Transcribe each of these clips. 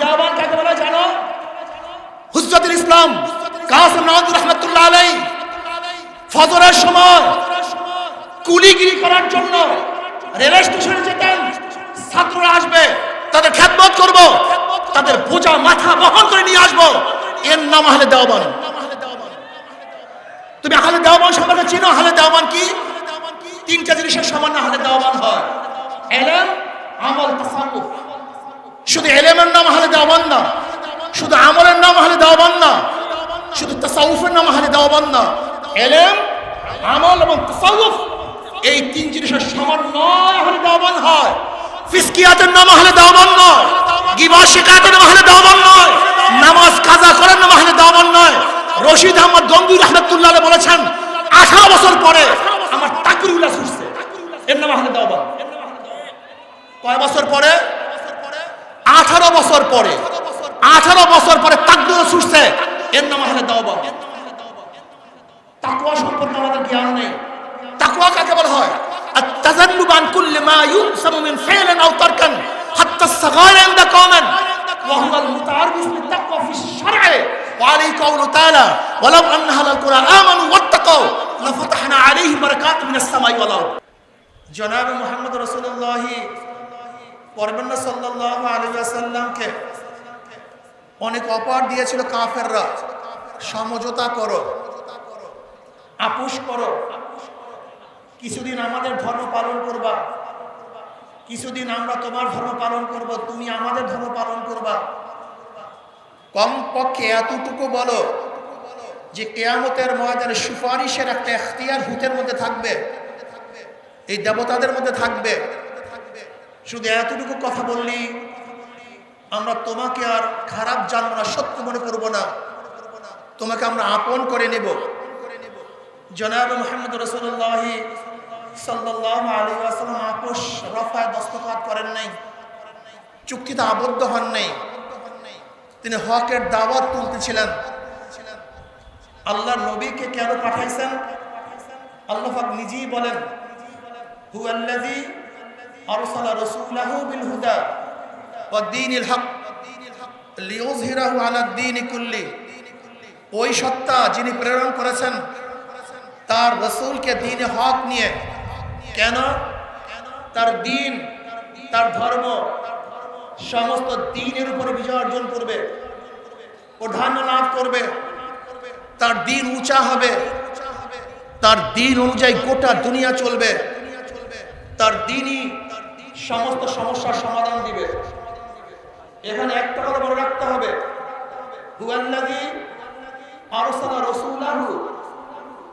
দেওবান কাকে বলে জানো? হুজ্জাতুল ইসলাম কাসিম নওয়াজুর রহমাতুল্লাহ আলাইহি ফজরের সময় কুলিগিরি করার জন্য রেল স্টেশনে যেতেন। ছাত্ররা আসবে, তাদের খেদমত করব, তাদের বোঝা মাথা বহন করে নিয়ে আসবো, এর নাম আহলে দেওবান। তুমি আহলে দেওবান সম্পর্কে চিনো? আহলে দেওবান কি? তিনটা জিনিসের সামান্য আহলে দেওবান হয়: ইলম, আমল, তাসাউফ। শুধু ইলমের নাম আহলে দেওবান না, শুধু আমলের নাম আহলে দেওবান না, শুধু তাসাউফের নাম আহলে দেওবান না। ইলম, আমল এবং তাসাউফ এই তিন জিনিসের সমন্বয় আহলে দেওবান হয়। ফিসকিয়াতের নাম আহলে দেওবান নয়, গীবত শিকায়তের নাম আহলে দেওবান নয়, নামাজ কাজা করার নাম আহলে দেওবান নয়। রশিদ আহমদ গঙ্গুই রাহমাতুল্লাহ আলাইহি বলেছেন, 18 বছর পরে আমার তাকবীরুল্লাহ ছুটছে, এর নাম আহলে দেওবান। কয় বছর পরে? 18 বছর পরে। 18 বছর পরে তাকবীর ছুটছে, এর নাম আহলে দেওবান। তাকওয়া সম্পর্কে আমাদের জ্ঞান নেই। তাকওয়া কাকে বলা হয়? التجنب عن كل ما يؤثم من فعل او ترك حتى الصغائر عند قوم وهو المتعارف بالتقوى في الشرع وعليه قوله تعالى ولو ان اهل القرى امنوا واتقوا لفتحنا عليهم بركات من السماء والارض। জনাব মুহাম্মদ রাসূলুল্লাহ পরবর্তী সাল্লাল্লাহু আলাইহি ওয়াসাল্লামকে অনেক অফার দিয়েছিল কাফেররা, সমঝোতা করো, আপোষ করো, কিছুদিন আমাদের ধর্ম পালন করবা, কিছুদিন আমরা তোমার ধর্ম পালন করব, তুমি আমাদের ধর্ম পালন করবা। কমপক্ষে এতটুকু বলো যে কিয়ামতের ময়দানে সুপারিশের একটা এখতিয়ার ভূতের মধ্যে থাকবে, এই দেবতাদের মধ্যে থাকবে। শুধু এতটুকু কথা বললি আমরা তোমাকে আর খারাপ জানবো না, সত্য মনে করবো না, তোমাকে আমরা আপন করে নেব। জনাব মুহাম্মদ রাসূলুল্লাহ সাল্লাল্লাহু আলাইহি ওয়াসাল্লাম আপোষ রফায় দস্তখত করেন নাই, চুক্তিতে আবদ্ধ হন নাই। তিনি হকের দাওয়াত তুলতেছিলেন। আল্লাহর নবীকে কেন পাঠাইছেন? আল্লাহ পাক নিজেই বলেন, হুয়াল্লাযী আরসালা রাসূলাহু বিল হুদা ওয়াদ দীনিল হক লিইয়ুযহিরাহু আলাদ দীনি কুল্লি। ওই সত্তা যিনি প্রেরণ করেছেন তার রাসূলকে দ্বীনে হক নিয়ে। কেন? তার দ্বীন, তার ধর্ম সমস্ত দ্বীনের উপরে বিজয় অর্জন করবে, প্রাধান্য লাভ করবে, তার দ্বীন উঁচা হবে, তার দ্বীন অনুযায়ী গোটা দুনিয়া চলবে, তার দ্বীনই সমস্ত সমস্যার সমাধান দিবে। এখানে একটা কথা মনে রাখতে হবে, হুয়াল্লাযী আরসালা রাসূলাহু,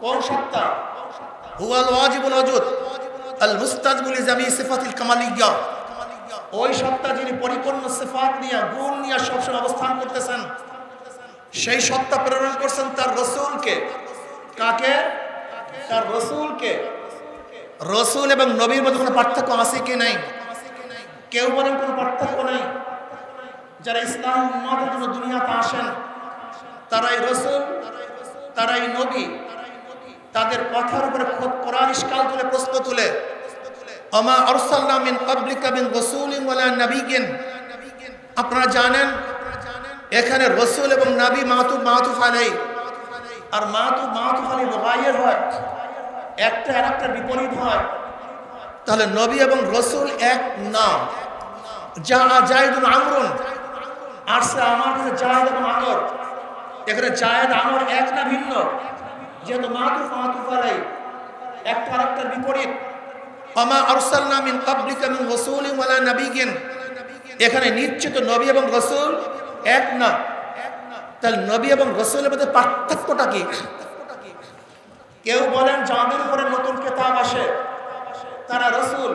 কোন সত্তা? হুয়াল ওয়াজিবুল ওজুদ আল মুস্তাজবুল জামি সিফাতিল কামালিয়্যা। ওই সত্তা যিনি পরিপূর্ণ সিফাত নিয়ে, গুণ নিয়ে সবসময় অবস্থান করতেছেন। সেই সত্তা প্রেরণ করছেন তার রাসূলকে। কাকে? তার রাসূলকে। রাসূল এবং নবীর মধ্যে কোনো পার্থক্য আছে কি নাই? কেউ বলেন কোনো পার্থক্য নাই। যারা ইসলাম উম্মতের জন্য দুনিয়াতে আসেন তারাই রাসূল, তারাই নবী। তাদের কথার উপরে কোরআন ইশকাল তুলে, প্রশ্ন তুলে, আমা আরসালনা মিন ক্বাবলিকা মিন রাসূলিন ওয়ালা নাবিয়্যিন। আপনারা জানেন এখানে রাসূল এবং নবী মাতুফ আলাইহি, আর মাতুফ আলাইহি মুগায়্যির হয়, একটা আরেকটার বিপরীত হয়। তাহলে নবী এবং রাসূল এক না। জায়েদুন আমরুন আসছে আমার কাছে, জায়েদ এবং আমর, এখানে জায়েদ আমর এক না ভিন্ন? যেহেতু মাতুফ আলাইহি, একটা আরেকটার বিপরীত। আমা আরসালনা মিন ক্বাবলিকা মিন রাসূলিন ওয়ালা নাবিয়্যিন, এখানে নিশ্চিত নবী এবং রাসূল এক না। তাহলে নবী এবং রাসূলের মধ্যে পার্থক্যটা কি? কেউ বলেন যাদের উপরে নতুন কিতাব আসে তারা রাসূল,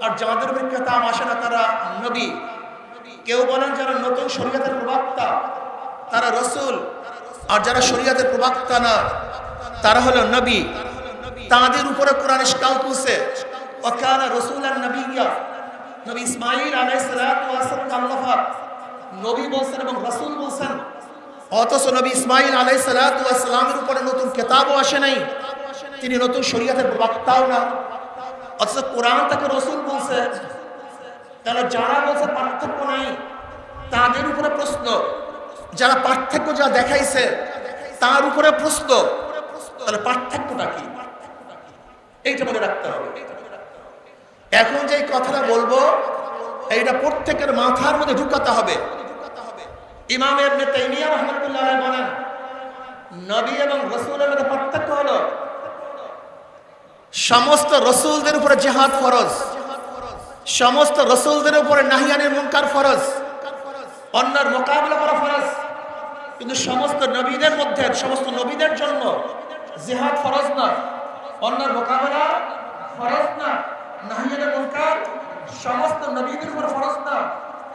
আর যাদের উপরে কিতাব আসে না তারা নবী। কেউ বলেন যারা নতুন শরীয়তের প্রবক্তা তারা রাসূল, আর যারা শরীয়তের প্রবক্তা না তারা হলো নবী। তাদের উপরে কোরআন ইশকাল তুলছে, ওয়াকানা রাসূলান নাবিয়্যা। নবী ইসমাঈল আলাইহিস সালাতু ওয়াস সালাম আল্লাহ পাক নবী বলছেন এবং রাসূল বলছেন, অথচ নবী ইসমাঈল আলাইহিস সালাতু ওয়াস সালামের উপরে নতুন কিতাবও আসে নাই, তিনি নতুন শরীয়তের প্রবক্তাও না, অথচ কোরআন তাকে রাসূল বলছে। তাহলে যারা বলছে পার্থক্য নাই, তাদের উপরে প্রশ্ন, যারা পার্থক্য যা দেখাইছে তার উপরে প্রশ্ন, তাহলে পার্থক্যটা কি এইটা মনে রাখতে হবে। এখন যে কথাটা বলবো এইটা প্রত্যেকের মাথার মধ্যে ঢুকাতে হবে। ইমাম ইবনে তাইমিয়া রাহমাতুল্লাহ আলাইহি বলেন, নবী এবং রাসূলের মধ্যে পার্থক্য হলো সমস্ত রাসূলদের উপরে জিহাদ ফরজ, সমস্ত রাসূলদের উপরে নাহি আনিল মুনকার ফরজ, অন্যের মোকাবিলা করা ফরজ। কিন্তু সমস্ত নবীদের মধ্যে, সমস্ত নবীদের জন্য জিহাদ ফরজ না, অন্যের মোকাবিলা ফরজ না, নাহি আনিল মুনকার সমস্ত নবীদের উপর ফরজ না।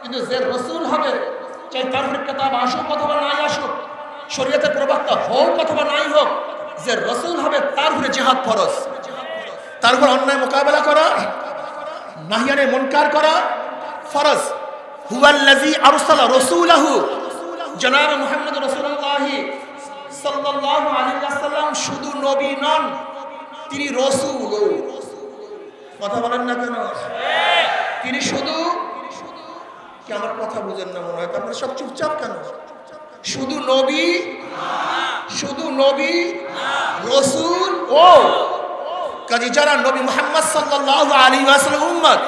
কিন্তু যে রাসূল হবে, চাই তার কিতাব আসুক অথবা নাই আসুক, শরীয়তের প্রবক্তা হোক অথবা নাই হোক, যে রাসূল হবে তার উপরে জিহাদ ফরজ, তার উপর অন্যায় মোকাবেলা করা, নাহি আনিল মুনকার করা ফরজ। হুয়াল্লাযী আরসালা রাসূলাহু, জনাব মুহাম্মদ রাসূলুল্লাহ সাল্লাল্লাহু আলাইহি ওয়াসাল্লাম শুধু নবী নন, তিনি রাসূল। কথা বলেন না কেন? তিনি শুধু কি, আমার কথা বুঝেন না মনে হয়, আপনারা সব চুপচাপ কেন? শুধু নবী, শুধু নবী, রাসূল ও কাজী যারা নবী মুহাম্মদ সাল্লাল্লাহু আলাইহি ওয়াসাল্লাম উম্মত,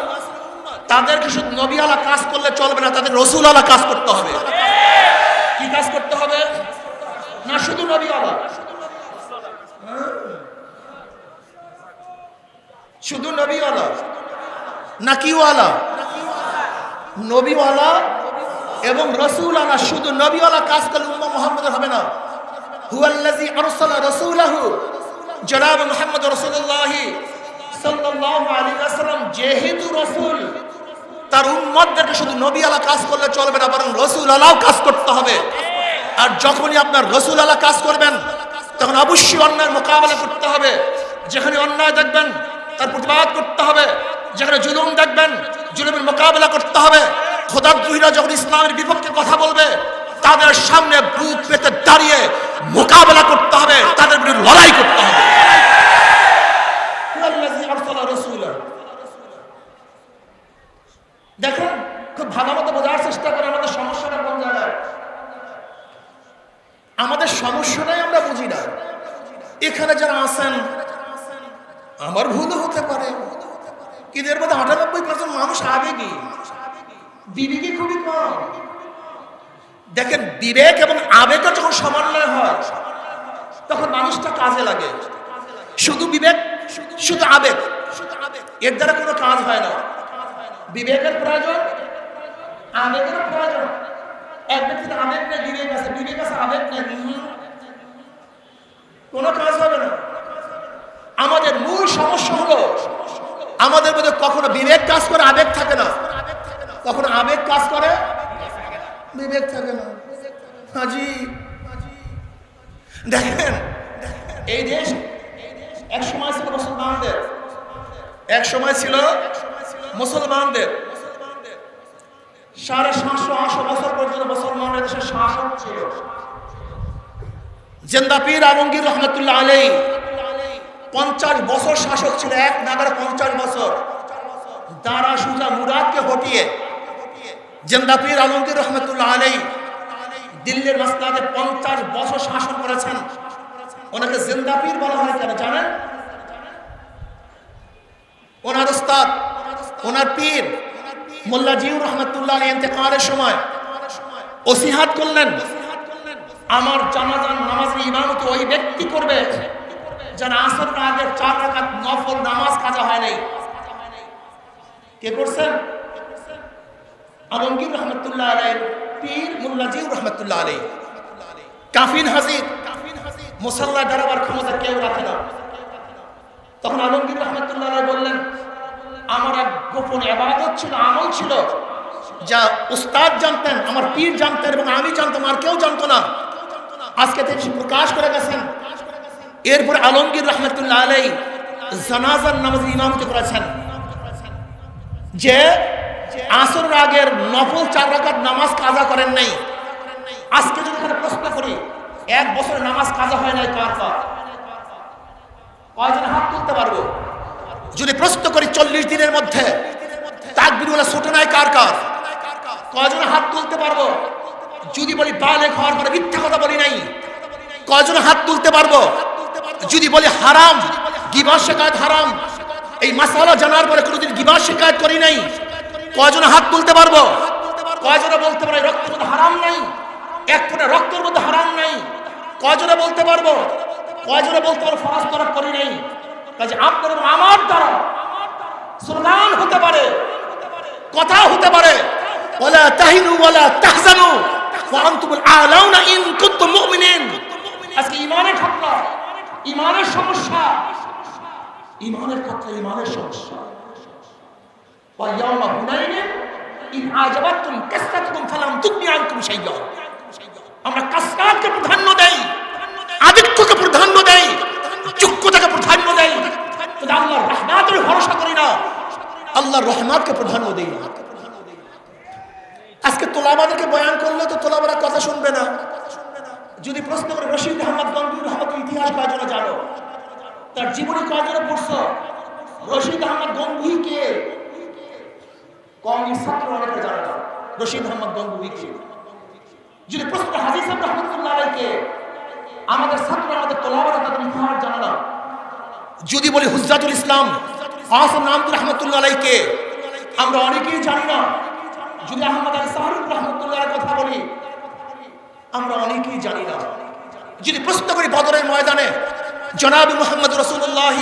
তাদেরকে শুধু নবী আলা কাজ করলে চলবে না, তাদের রাসূল আলা কাজ করতে হবে। কি কাজ করতে হবে? না শুধু নবী আলা, শুধু নবী আলা না কি ওয়ালা? নবী ওয়ালা এবং রাসূল আলা। শুধু নবী আলা কাজ করলে উম্মত মুহাম্মাদের হবে না। হুয়াল্লাযী আরসালা রাসূলাহু, জনাব মুহাম্মদ রাসূলুল্লাহ সাল্লাল্লাহু আলাইহি ওয়াসাল্লাম যেহেতু রাসূল, তার উম্মতদেরকে শুধু নবী আলা কাজ করলে চলবে না, বরং রাসূল আলাও কাজ করতে হবে। আর যখনই আপনার রাসূল আলা কাজ করবেন, তখন অবশ্যই অন্যায়ের মোকাবেলা করতে হবে। যেখানে অন্যায় দেখবেন তার প্রতিবাদ করতে হবে, যেখানে জুলুম দেখবেন জুলুমের মোকাবেলা করতে হবে। খোদাদ্রোহীরা যখন ইসলামের বিপক্ষে কথা বলবে, তাদের সামনে বুক পেতে দাঁড়িয়ে মোকাবেলা করতে হবে, তাদের বিরুদ্ধে লড়াই করতে হবে। দেখুন, খুব ভালো মতো বোঝার চেষ্টা করে আমাদের সমস্যাটা কোন জায়গায়। আমাদের সমস্যাটাই আমরা বুঝি না। এখানে যারা আছেন, আমার ভুলও হতে পারে, কিন্তু এর মধ্যে 98% মানুষ আবেগী, বিবেকী খুবই কম। দেখেন, বিবেক এবং আবেগের যখন সমন্বয় হয়, তখন মানুষটা কাজে লাগে। শুধু বিবেক, শুধু আবেগ, এর দ্বারা কোনো কাজ হয় না। বিবেকের প্রয়োজন, আবেগের প্রয়োজন। এক ব্যক্তির আবেগ নেই, বিবেক আছে, বিবেক আছে, আবেগ নেই, কোনো কাজ হবে না। আমাদের মূল সমস্যা হলো আমাদের মধ্যে কখনো বিবেক কাজ করে, আবেগ থাকে না, কখনো আবেগ কাজ করে, বিবেক থাকে না। হাজি দেখেন, এই দেশ এক সময় ছিল মুসলমানদের, এক সময় ছিল মুসলমানদের। 750-800 বছর পর্যন্ত মুসলমানদের দেশের শাসক ছিল। জিন্দা পীর আলমগীর রহমতুল্লাহ আলাইহি 50 বছর শাসক ছিল, এক নাগারে 50 বছর। দারা সুজা মুরাদকে হটিয়ে জিন্দা পীর আলমগীর রহমতুল্লাহ আলাইহি দিল্লির মাসনাদে 50 বছর শাসন করেছেন। ওনাকে জিন্দা পীর বলা হয় কেন জানেন? ওনার উস্তাদ, ওনার পীর মোল্লা জিউ রহমতুল্লাহ আলাইহি ইন্তেকালের সময় ওসিহাত করলেন, আমার জানাজার নামাজের ইমামতি ওই ব্যক্তি করবে যারা আসরের আগে 4 রাকাত নফল নামাজ কাজা হয় নাই। কে করছেন? আলমগীর রহমতুল্লাহ আলাইহি পীর মোল্লা জিউ রহমতুল্লাহ আলাইহি। কাফিন হাজির, মুসাল্লা দাঁড়াবার ক্ষমতা কেউ রাখে না। তখন আলমগীর রহমতুল্লাহ আলাইহি বললেন, আমার এক গোপন ইবাদত ছিল, আমল ছিল, যা উস্তাদ জানতেন, আমার পীর জানতেন এবং আমি জানতাম, আর কেউ জানতো না। আজকে তিনি প্রকাশ করে গেছেন। এরপরে আলমগীর রহমতুল্লাহ আলাইহি জানাজার নামাজে ইমামতি করেছেন। যে আসরের আগের নফল 4 রাকাত নামাজ কাজা করেন নাই। আজকে যদি এখানে প্রশ্ন করি, 1 বছর নামাজ কাজা হয় নাই কার কার? কয়জন হাত তুলতে পারবো? যদি প্রশ্ন করি 40 দিনের মধ্যে তাকবীর ওয়ালা ছোট নাই কার কার? কয়জন হাত তুলতে পারবো যদি বলি বালেগ হওয়ার পরে মিথ্যা কথা বলি নাই? কয়জন হাত তুলতে পারবো যদি বলি হারাম, গিবত শিকায়ত হারাম, এই মাসালা জানার পরে কোনোদিন গিবত শিকায়ত করি নাই? কয়জন হাত তুলতে পারবো? কয়জনে বলতে পারে রক্তের মধ্যে হারাম নাই, এক ফোঁটা রক্তের মধ্যে হারাম নাই? কয়জনে বলতে পারবো? কয়জনে বলতে পারবো ফরজ তরক করি নাই? কাজে আপনার এবং আমার দ্বারা স্লোগান হতে পারে, কথা হতে পারে, ওয়ালা তাহিনু ওয়ালা তাহজানু ওয়া আনতুমুল আ'লাউনা ইন কুনতুম মুমিনিন। আজকে ইমানের খতরা, ইমানের সমস্যা, ইমানের খতরা, ইমানের সমস্যা। ওয়া ইয়াউমা হুনাইনিন ইন আ'জাবাতকুম কাসরাতুকুম ফালাম তুগনি আনকুম শাইয়্যা। আমরা কাসরাতকে প্রাধান্য দেই, আধিক্যকে প্রাধান্য দেই, যোগ্যতাকে প্রাধান্য দেই, কিন্তু আল্লাহর রহমতের ভরসা করি না, আল্লাহর রহমতকে প্রাধান্য দেই না। আজকে তোলাবাদেরকে বয়ান করলে তো তোলাবারা কথা শুনবে না। যদি প্রশ্ন করে রশিদ আহমদ গঙ্গুহি রহমতের ইতিহাস কয়জনে জানো? তার জীবনী কয়জনে পড়ছো? রশিদ আহমদ গঙ্গুহি কে? কওমি ছাত্র অনেকে জানে না রশিদ আহমদ গঙ্গুহি কে। যদি প্রশ্ন হাজী সাহেব রহমতুল্লাহ আলাইহি, আমাদের ছাত্র আমাদের তোলাবারা তাদের ইতিহাস জানে না। যদি বলি হুজ্জাতুল ইসলাম হাসান নামতুর রহমতুল্লাহ আলাইহি, আমরা অনেকেই জানি না। যদি আহমদ আলী সাহারুর রহমতুল্লাহর কথা বলি, আমরা অনেকেই জানি না। যদি প্রশ্ন করি বদরের ময়দানে জনাব মুহাম্মদ রাসূলুল্লাহ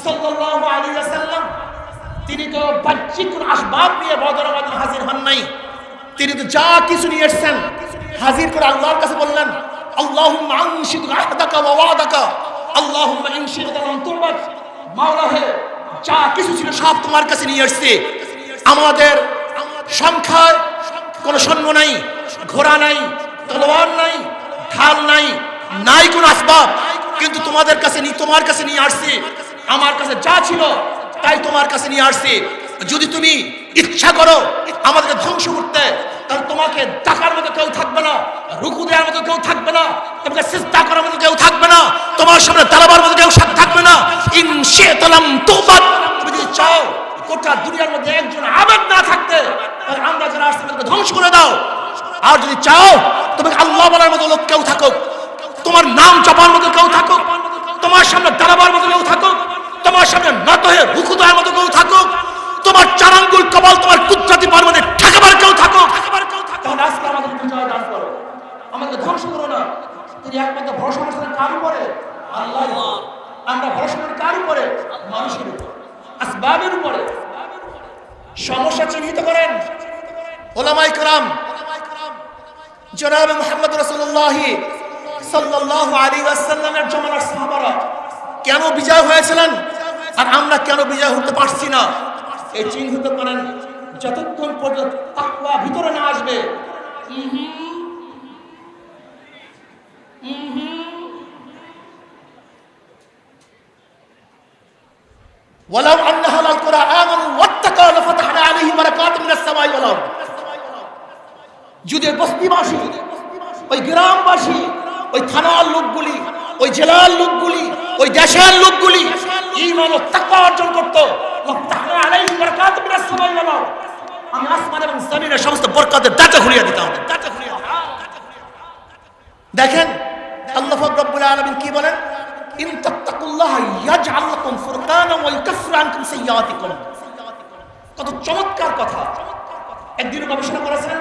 সাল্লাল্লাহু আলাইহি ওয়াসাল্লাম, তিনি তো বাহ্যিক কোন আসবাব নিয়ে বদরের ময়দানে হাজির হন নাই। তিনি তো যা কিছু নিয়ে এসেছেন হাজির করে আল্লাহর কাছে বললেন, আল্লাহুম্মা আনশিদ আহদাকা ওয়া ওয়াদাকা, আল্লাহুম্মা ইনশিদ লাম তুবাদ। মাওলা হে, যা কিছু ছিল সব তোমার কাছে নিয়ে এসেছি। আমাদের সংখ্যায় কোনো সৈন্য নাই, ঘোড়া নাই, তলোয়ার নাই, ঢাল নাই, নাই কোনো আসবাব, কিন্তু তোমার কাছে নিয়ে আসছি। আমার কাছে যা ছিল তাই তোমার কাছে নিয়ে আসছি। যদি তুমি ইচ্ছা করো আমাদেরকে ধ্বংস করতে, তাহলে তোমাকে ডাকার মতো কেউ থাকবে না, রুকু দেওয়ার মতো কেউ থাকবে না, তোমাকে সিজদা করার মতো কেউ থাকবে না, তোমার সামনে দাঁড়াবার মতো কেউ থাকবে না। ইন শি'তা লাম তুবাদ। তুমি যদি চাও গোটা দুনিয়ার মধ্যে একজন আবেদ না থাকতে, তাহলে আমরা যারা আসছি তাদেরকে ধ্বংস করে দাও। আর যদি চাও তোমাকে আল্লাহ বলার মতো লোক কেউ থাকুক, তোমার নাম জপার মতো কেউ থাকুক, তোমার সামনে দাঁড়াবার মতো কেউ থাকুক, তোমার সামনে নত হয়ে রুকু দেওয়ার মতো কেউ থাকুক, তোমার চার আঙ্গুল কপাল তোমার কুদরতি পর্বতে ঠেকাবার কেউ থাকুক, তাহলে আজকে আমাদের বিজয় দান করো, আমাদের ধ্বংস করো না। তিনি একমাত্র ভরসা করেছেন কার উপরে? আল্লাহ। আমরা ভরসা করি কার উপরে? মানুষের উপর, আসবাবের উপরে। সমস্যা চিহ্নিত করেন উলামায়ে কেরাম। জনাব মুহাম্মদ রাসূলুল্লাহ সাল্লাল্লাহু আলাইহি ওয়াসাল্লামের জামানার সাহাবারা কেন বিজয় হয়েছিলেন আর আমরা কেন বিজয় হতে পারছি না? এই চিহ্নিত করেন। যতক্ষণ পর্যন্ত তাকওয়া ভিতরে না আসবে, ওয়ালাউ আন্না আহলাল কুরআ আমানু ওয়াত্তাকাউ লাফাতাহনা আলাইহিম বারাকাতুম মিনাস সামাই ওয়াল আরদ। যদি বস্তিবাসী, ওই গ্রামবাসী, ওই থানার লোকগুলি, ওই জেলার লোকগুলি, ওই দেশের লোকগুলি ঈমান ও তাকওয়া অর্জন করত, লাফাতাহনা আলাইহিম বারাকাতুম মিনাস সামাই ওয়াল আরদ, আমি আসমান এবং জমিনের সমস্ত বরকতের দরজা খুলিয়ে দিতাম। দেখেন আল্লাহ রাব্বুল আলামিন কি বলেন, ইন তাত্তাকুল্লাহ ইয়াজআল লাকুম ফুরকানা ওয়া ইউকাফির আনকুম সাইয়্যাতিকুম। কত চমৎকার কথা! একদিন গবেষণা করেছেন,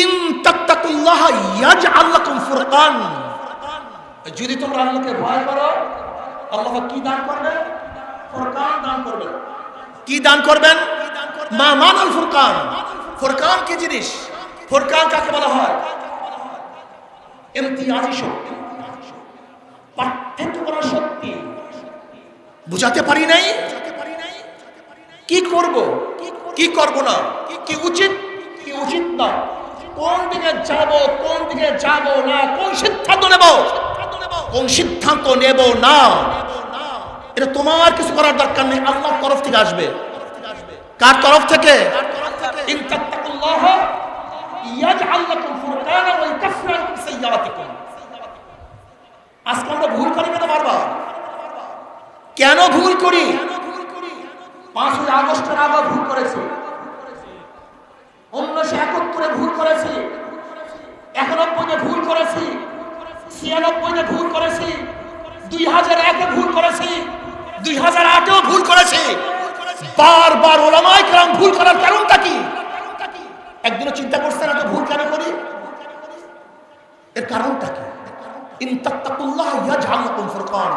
ইন তাত্তাকুল্লাহ ইয়াজআল লাকুম ফুরকান। যদি তোমরা আল্লাহকে ভয় করো, আল্লাহ কি দান করবেন? ফুরকান দান করবেন। কি দান করবেন? মা মানাল ফুরকান। ফুরকান কি জিনিস? ফুরকান কাকে বলা হয়? ইমতিয়াজি শক্তি, পার্থক্য করার শক্তি। বুঝাতে পারি নাই কি করব, কি করব না, কি উচিত, কি উচিত না, কোন দিকে যাব, কোন দিকে যাব না, কোন সিদ্ধান্ত নেব, কোন সিদ্ধান্ত নেব না, এটা তোমার কিছু করার দরকার নেই। আল্লাহর তরফ থেকে আসবে। কার তরফ থেকে? ইন তাত্তাকুল্লাহ ইয়াজআল লাকুম ফুরকানা ওয়া ইউকাফির আনকুম সাইয়্যাতিকুম। আজকে আমরা ভুল করি কেন বারবার? কেন ভুল করি? 5ই আগস্টের আগে ভুল করেছি, 1971 ভুল 2001-এ ভুল করেছি, 2008-এও ভুল করেছি। বারবার উলামায়ে কেরাম ভুল করার কারণটা কি? একদিনও চিন্তা করছেন এত ভুল কেন করি? এর কারণটা কি? ইন তাত্তাকুল্লাহ ইয়াজআল লাকুম ফুরকান।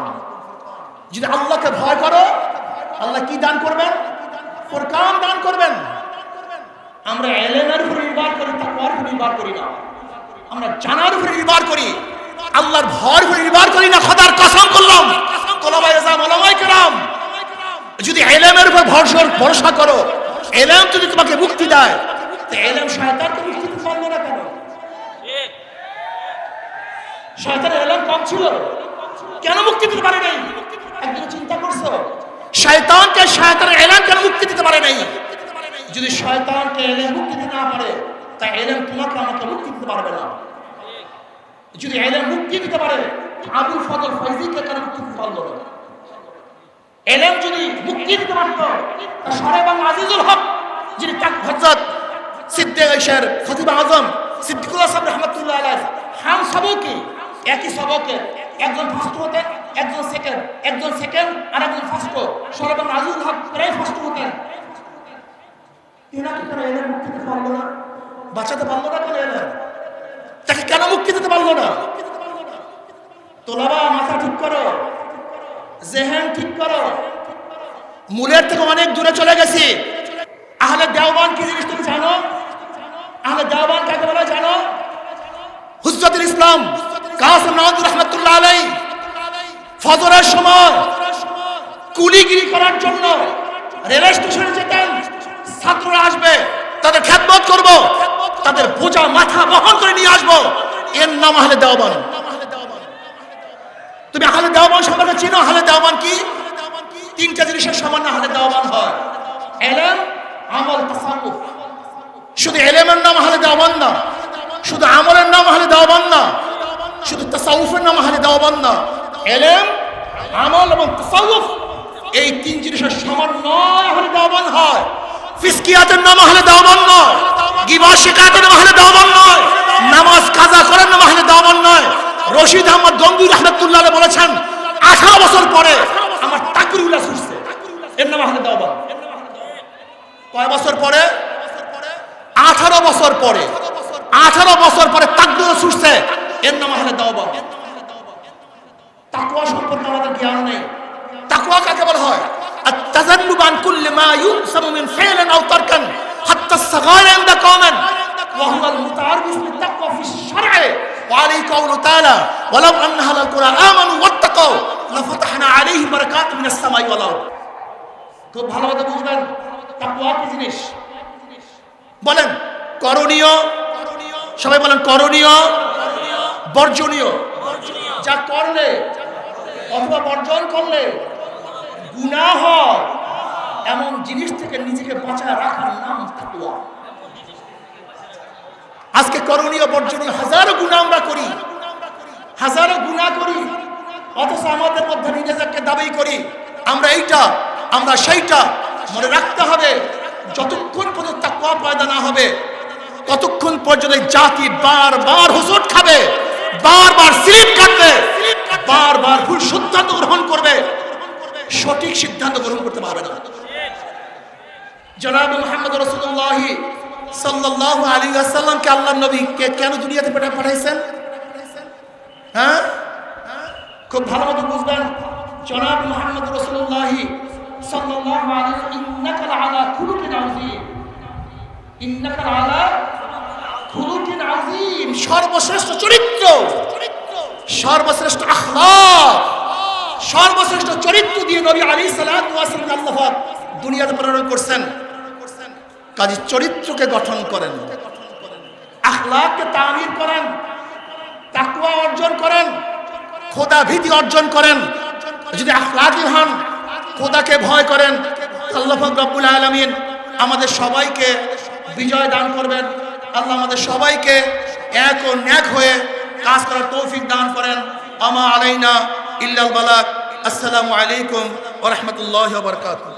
যদি আল্লাহকে ভয় করো, আল্লাহ কি দান করবেন? ফুরকান দান করবেন। আমরা ইলমের উপর নির্ভর করি, তাকওয়ার উপর নির্ভর করি না। আমরা জানার উপর নির্ভর করি, আল্লাহর ভয়ের উপর নির্ভর করি না। খোদার কসম করলাম, তোলাবায়ে আযম উলামায়ে কেরাম, যদি ইলমের উপর ভরসা করো, ইলম যদি তোমাকে মুক্তি দেয়, তো ইলম শয়তানকে মুক্তি দিতে পারলো না কেন? শয়তানের ইলম কম ছিল, কেন মুক্তি দিতে পারে নাই? একদিন চিন্তা করছো শয়তানকে, শয়তানের ইলম কেন মুক্তি দিতে পারে নাই? যদি শয়তানকে ইলম মুক্তি দিতে না পারে, তাই ইলম তোমাকে আমাকে মুক্তি দিতে পারবে না। যদি ইলম মুক্তি দিতে পারে, আবুল ফজল ফয়জিকে কেন মুক্তি দিতে পারলো না? ইলম যদি মুক্তি দিতে পারত, তা সারা বাংলা আজিজুল হক, যিনি হযরত সিদ্দিক ঈশার খতিব আজম সিদ্দিকুল হাসান রাহমাতুল্লাহ আলাইহি, হাম সবকে একই সবকে একজন ফার্স্ট হতেন, একজন সেকেন্ড আর একজন ফার্স্ট। সারা বাংলা আজিজুল হক প্রায় ফার্স্ট হতেন। তিনাকে কেন ইলম মুক্তি দিতে পারলো না? বাঁচাতে পারলো না কেন ইলম? তাকে কেন মুক্তি দিতে পারলো না? তোলাবা মাথা ঠিক করো, জেহেন ঠিক করো। মূলের থেকে অনেক দূরে চলে গেছি। আহলে দেওবান কি জিনিস তুমি জানো? আহলে দেওবান কাকে বলে জানো? হুজ্জাতুল ইসলাম কাসিম নাওয়াজুর রাহমাতুল্লাহ আলাইহি ফজরের সময় কুলিগিরি করার জন্য রেল স্টেশনে যেতেন। ছাত্ররা আসবে, তাদের খেদমত করব, তাদের বোঝা মাথা বহন করে নিয়ে আসবো। এর নাম আহলে দেওবান। তুমি আহলে দেওবান সম্পর্কে চিনো? আহলে দেওবান কি? তিনটা জিনিসের সামান্য আহলে দেওবান হয়: ইলম, আমল, তাসাউফ। শুধু ইলমের নাম আহলে দেওবান না, শুধু আমলের নাম আহলে দেওবান না, শুধু তাসাউফের নাম আহলে দেওবান না। ইলম, আমল এবং তাসাউফ, এই তিন জিনিসের সমন্বয় আহলে দেওবান হয়। ফিসকিয়াতের নাম আহলে দেওবান নয়, গীবত শিকায়তের নাম আহলে দেওবান নয়, নামাজ কাজা করার নাম আহলে দেওবান নয়। রশিদ আহমদ গঙ্গুই রাহমাতুল্লাহ আলাইহি বলেছেন, 18 বছর পরে আমার তাকরিউল্লাহ ছুটছে, এর নাম আহলে দেওবান। কয় বছর পরে? 18 বছর পরে। 18 বছর পরে তাকরিউল্লাহ ছুটছে, এর নাম আহলে দেওবান। তাকওয়া সম্পর্কে আমাদের জ্ঞান নেই। তাকওয়া কাকে বলা হয়? التذنب عن كل ما يؤثم من فعل او ترك حتى الصغائر عند قوم وهو المتعرف بالتقوى في الشرع وعليه قوله تعالى ولو ان اهل القرى امنوا واتقوا لفتحنا عليهم بركات من السماء والارض। খুব ভালোভাবে বুঝবেন তাকওয়া কি জিনিস। বলেন করণীয়, সবাই বলেন করণীয়, বর্জনীয়। যা করলে অথবা বর্জন করলে গুনাহ হয়, এমন জিনিস থেকে নিজেকে বাঁচায় রাখার নাম তাকওয়া। আজকে করণীয় বর্জনীয় হাজারো গুনাহ আমরা করি, হাজারো গুনাহ করি, অথচ আমাদের মধ্যে নিজেদেরকে দাবি করি আমরা এইটা, আমরা সেইটা। মনে রাখতে হবে, যতক্ষণ পর্যন্ত তাকওয়া পয়দা না হবে, ততক্ষণ পর্যন্ত জাতি বারবার হোঁচট খাবে, বারবার স্লিপ কাটবে, বারবার ভুল সিদ্ধান্ত গ্রহণ করবে, সঠিক সিদ্ধান্ত গ্রহণ করতে পারবে না। জনাব মুহাম্মদ রাসূলুল্লাহ সাল্লাল্লাহু আলাইহি ওয়াসাল্লামকে আল্লাহর নবীকে কেন দুনিয়াতে পাঠাইছেন? হ্যাঁ, খুব ভালোভাবে বুঝবেন। জনাব মুহাম্মদ রাসূলুল্লাহ সাল্লাল্লাহু আলাইহি ইন্নাকা আলা খুলুকিন আযীম, ইন্নাকা আলা খুলুকিন আযীম, সর্বশ্রেষ্ঠ চরিত্র, সর্বশ্রেষ্ঠ আখলাক, সর্বশ্রেষ্ঠ চরিত্র দিয়ে নবী আলাইহিস সালাতু ওয়াস সালাম আল্লাহ পাক দুনিয়াতে প্রেরণ করছেন। কাজী চরিত্রকে গঠন করেন, আখলাককে তামির করেন, তাকওয়া অর্জন করেন, খোদা ভীতি অর্জন করেন। যদি আখলাকি হন, খোদাকে ভয় করেন, আল্লাহ পাক রব্বুল আলামিন আমাদের সবাইকে বিজয় দান করবেন। আল্লাহ আমাদের সবাইকে এক ও ন্যাক হয়ে কাজ করার তৌফিক দান করেন। আমা আলাইনা ইল্লাল বালাগ। আসসালামু আলাইকুম ওয়া রাহমাতুল্লাহি ওয়া বারাকাতুহু।